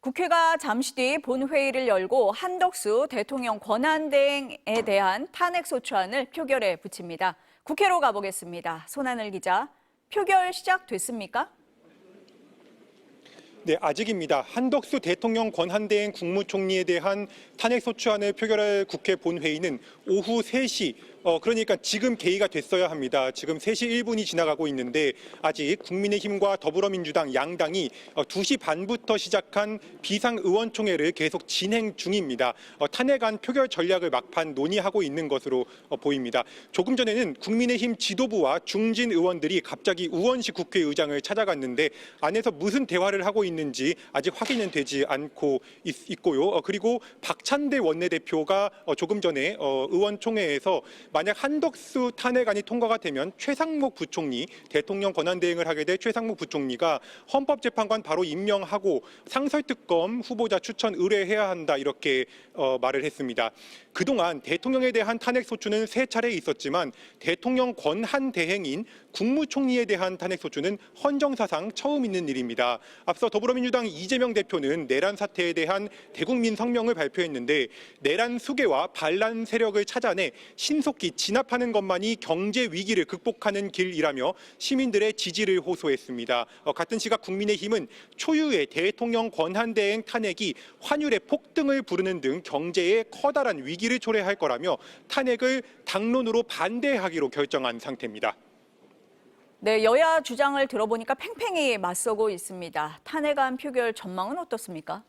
국회가 잠시 뒤 본회의를 열고 한덕수 대통령 권한대행에 대한 탄핵소추안을 표결에 붙입니다. 국회로 가보겠습니다. 손하늘 기자, 표결 시작됐습니까? 네, 아직입니다. 한덕수 대통령 권한대행 국무총리에 대한 탄핵소추안을 표결할 국회 본회의는 오후 3시, 그러니까 지금 개의가 됐어야 합니다. 지금 3시 1분이 지나가고 있는데 아직 국민의힘과 더불어민주당 양당이 2시 반부터 시작한 비상의원총회를 계속 진행 중입니다. 탄핵안 표결 전략을 막판 논의하고 있는 것으로 보입니다. 조금 전에는 국민의힘 지도부와 중진 의원들이 갑자기 우원식 국회의장을 찾아갔는데 안에서 무슨 대화를 하고 있는지 아직 확인은 되지 않고 있고요. 그리고 박찬대 원내대표가 조금 전에 의원총회에서 만약 한덕수 탄핵안이 통과가 되면 최상목 부총리, 대통령 권한대행을 하게 될 최상목 부총리가 헌법재판관 바로 임명하고 상설특검 후보자 추천 의뢰해야 한다 이렇게 말을 했습니다. 그동안 대통령에 대한 탄핵소추는 3차례 있었지만 대통령 권한대행인 국무총리에 대한 탄핵소추는 헌정사상 처음 있는 일입니다. 앞서 더불어민주당 이재명 대표는 내란 사태에 대한 대국민 성명을 발표했는데 내란 수괴와 반란 세력을 찾아내 신속히 진압하는 것만이 경제 위기를 극복하는 길이라며 시민들의 지지를 호소했습니다. 같은 시각 국민의힘은 초유의 대통령 권한대행 탄핵이 환율의 폭등을 부르는 등 경제에 커다란 위기를 초래할 거라며 탄핵을 당론으로 반대하기로 결정한 상태입니다. 네, 여야 주장을 들어보니까 팽팽히 맞서고 있습니다. 탄핵안 표결 전망은 어떻습니까?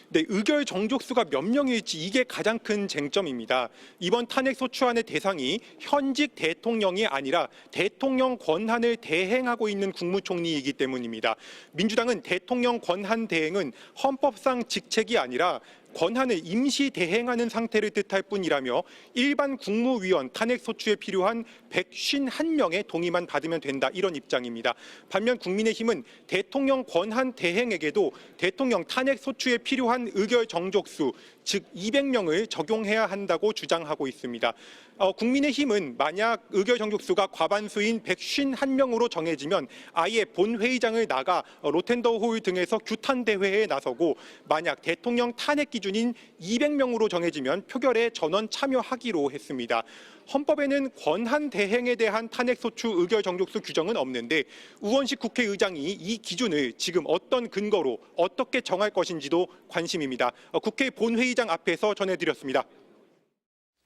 네, 의결 정족수가 몇 명일지 이게 가장 큰 쟁점입니다. 이번 탄핵소추안의 대상이 현직 대통령이 아니라 대통령 권한을 대행하고 있는 국무총리이기 때문입니다. 민주당은 대통령 권한 대행은 헌법상 직책이 아니라 권한을 임시 대행하는 상태를 뜻할 뿐이라며 일반 국무위원 탄핵소추에 필요한 151명의 동의만 받으면 된다 이런 입장입니다. 반면 국민의힘은 대통령 권한 대행에게도 대통령 탄핵소추에 필요한 의결 정족수 즉 200명을 적용해야 한다고 주장하고 있습니다. 국민의힘은 만약 의결 정족수가 과반수인 151명으로 정해지면 아예 본회의장을 나가 로텐더홀 등에서 규탄 대회에 나서고 만약 대통령 탄핵 기준인 200명으로 정해지면 표결에 전원 참여하기로 했습니다. 헌법에는 권한 대행에 대한 탄핵소추 의결 정족수 규정은 없는데 우원식 국회의장이 이 기준을 지금 어떤 근거로 어떻게 정할 것인지도 관심입니다. 국회 본회의장 앞에서 전해드렸습니다.